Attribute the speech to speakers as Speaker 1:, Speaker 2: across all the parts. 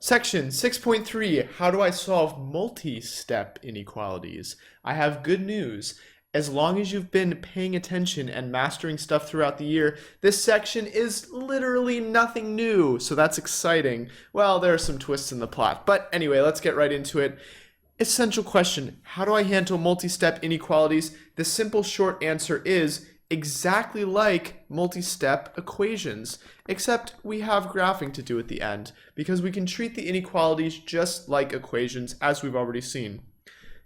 Speaker 1: Section 6.3, how do I solve multi-step inequalities? I have good news. As long as you've been paying attention and mastering stuff throughout the year, this section is literally nothing new, so that's exciting. Well, there are some twists in the plot, but anyway, let's get right into it. Essential question, how do I handle multi-step inequalities? The simple short answer is exactly like multi-step equations, except we have graphing to do at the end, because we can treat the inequalities just like equations, as we've already seen.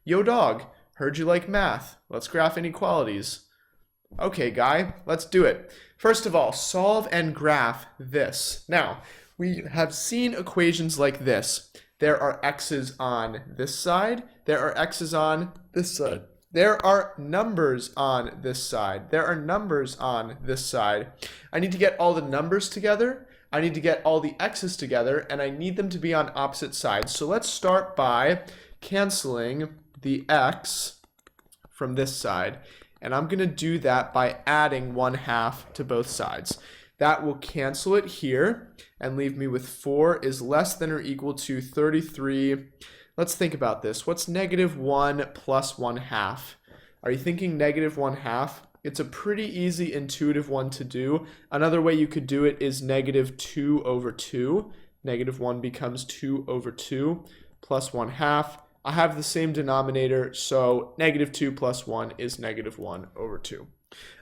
Speaker 1: Yo dog, heard you like math. Let's graph inequalities. Okay, guy, let's do it. First of all, solve and graph this. Now, we have seen equations like this. There are x's on this side. There are x's on this side. There are numbers on this side. There are numbers on this side. I need to get all the numbers together. I need to get all the x's together, and I need them to be on opposite sides. So let's start by canceling the x from this side. And I'm going to do that by adding 1/2 to both sides. That will cancel it here and leave me with 4 is less than or equal to 33. Let's think about this. What's -1 plus 1/2? Are you thinking -1/2? It's a pretty easy intuitive one to do. Another way you could do it is -2/2. -1 becomes 2/2 plus 1/2. I have the same denominator, so -2 plus 1 is -1/2.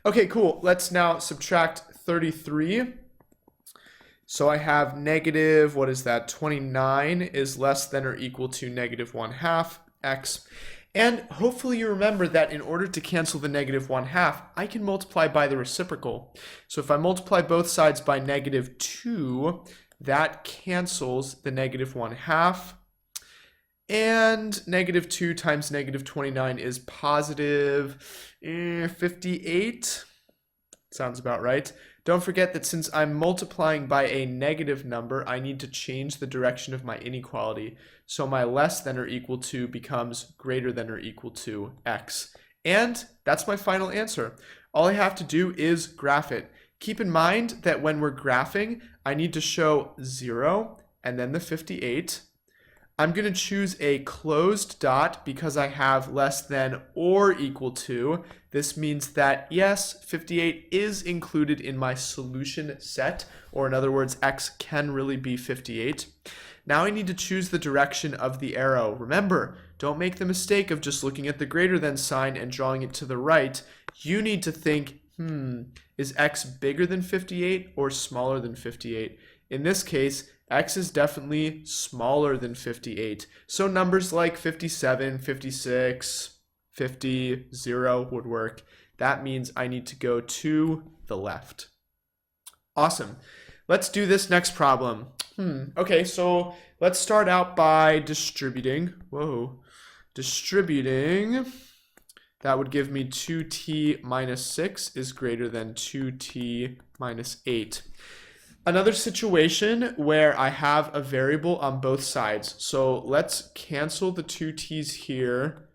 Speaker 1: Okay, cool. Let's now subtract 33. So I have what is that? 29 is less than or equal to -1/2 x. And hopefully you remember that in order to cancel the -1/2, I can multiply by the reciprocal. So if I multiply both sides by -2, that cancels the -1/2. And -2 times -29 is positive 58. Sounds about right. Don't forget that since I'm multiplying by a negative number, I need to change the direction of my inequality. So my less than or equal to becomes greater than or equal to x. And that's my final answer. All I have to do is graph it. Keep in mind that when we're graphing, I need to show 0 and then the 58. I'm going to choose a closed dot because I have less than or equal to. This means that, yes, 58 is included in my solution set, or in other words, x can really be 58. Now I need to choose the direction of the arrow. Remember, don't make the mistake of just looking at the greater than sign and drawing it to the right. You need to think, is x bigger than 58 or smaller than 58? In this case, x is definitely smaller than 58. So numbers like 57, 56, 50, 0 would work. That means I need to go to the left. Awesome. Let's do this next problem. Okay, so let's start out by distributing. Distributing. That would give me 2t minus 6 is greater than 2t minus 8. Another situation where I have a variable on both sides. So let's cancel the 2t's here.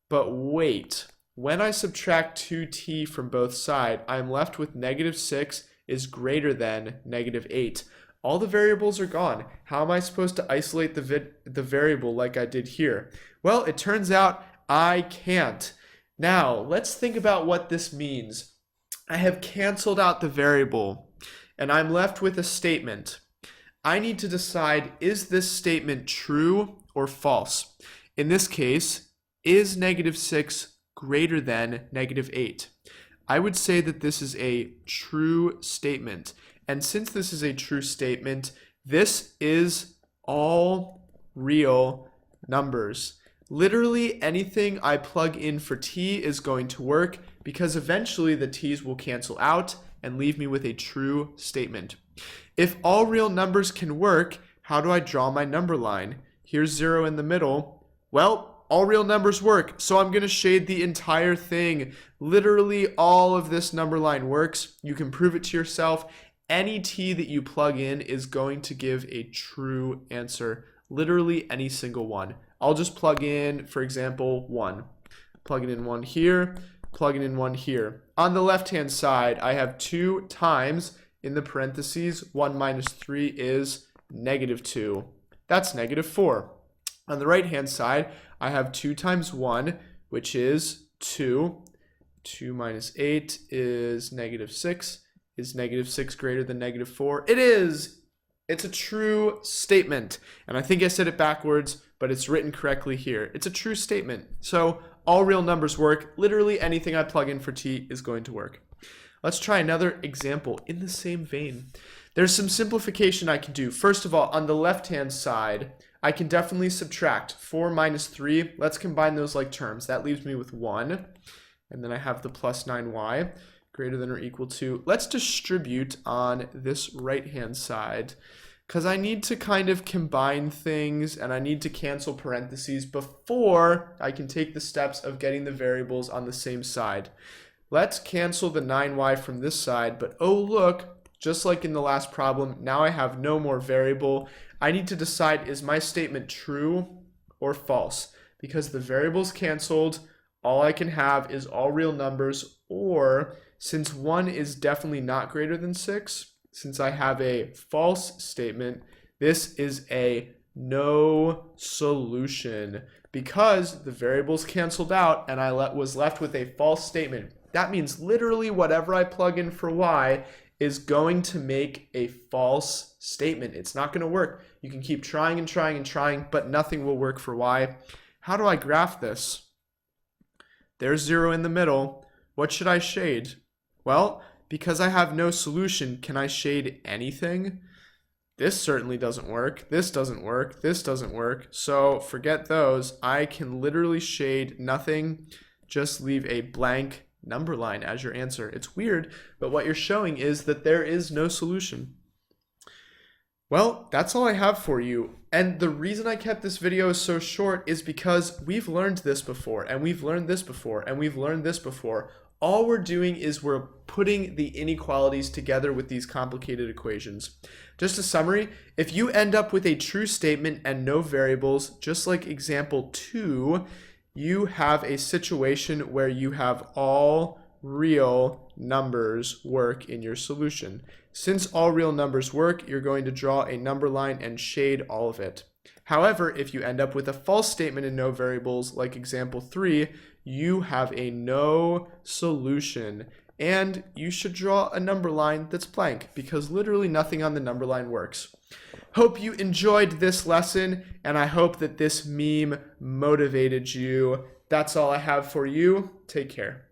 Speaker 1: But wait, when I subtract 2t from both sides, I'm left with -6 is greater than -8. All the variables are gone. How am I supposed to isolate the variable like I did here? Well, it turns out I can't. Now, let's think about what this means. I have canceled out the variable, and I'm left with a statement. I need to decide, is this statement true or false? In this case, is -6 greater than -8? I would say that this is a true statement. And since this is a true statement, this is all real numbers. Literally anything I plug in for t is going to work because eventually the t's will cancel out and leave me with a true statement. If all real numbers can work, how do I draw my number line? Here's 0 in the middle. Well, all real numbers work, so I'm going to shade the entire thing. Literally all of this number line works. You can prove it to yourself. Any t that you plug in is going to give a true answer. Literally any single one. I'll just plug in, for example, 1. Plug it in 1 here, plug it in 1 here. On the left-hand side, I have 2 times, in the parentheses, 1 minus 3 is -2. That's negative 4. On the right-hand side, I have 2 times 1, which is 2. 2 minus 8 is negative 6. Is negative 6 greater than negative 4? It is! It's a true statement. And I think I said it backwards, but it's written correctly here. It's a true statement. So all real numbers work. Literally anything I plug in for t is going to work. Let's try another example in the same vein. There's some simplification I can do. First of all, on the left-hand side, I can definitely subtract 4 minus 3. Let's combine those like terms. That leaves me with 1. And then I have the plus 9y greater than or equal to. Let's distribute on this right-hand side because I need to kind of combine things and I need to cancel parentheses before I can take the steps of getting the variables on the same side. Let's cancel the 9y from this side, but oh look, just like in the last problem, now I have no more variable. I need to decide, is my statement true or false? Because the variable's canceled, all I can have is all real numbers, or since 1 is definitely not greater than 6, since I have a false statement, this is a no solution because the variable's canceled out and I was left with a false statement. That means literally whatever I plug in for y is going to make a false statement. It's not going to work. You can keep trying and trying and trying, but nothing will work for y. How do I graph this? There's 0 in the middle. What should I shade? Well, because I have no solution, can I shade anything? This certainly doesn't work. This doesn't work. This doesn't work. So forget those. I can literally shade nothing. Just leave a blank number line as your answer. It's weird, but what you're showing is that there is no solution. Well, that's all I have for you. And the reason I kept this video so short is because we've learned this before, and we've learned this before, and we've learned this before. All we're doing is we're putting the inequalities together with these complicated equations. Just a summary, if you end up with a true statement and no variables, just like example 2, you have a situation where you have all real numbers work in your solution. Since all real numbers work, you're going to draw a number line and shade all of it. However, if you end up with a false statement and no variables, like example 3, you have a no solution. And you should draw a number line that's blank because literally nothing on the number line works. Hope you enjoyed this lesson, and I hope that this meme motivated you. That's all I have for you. Take care.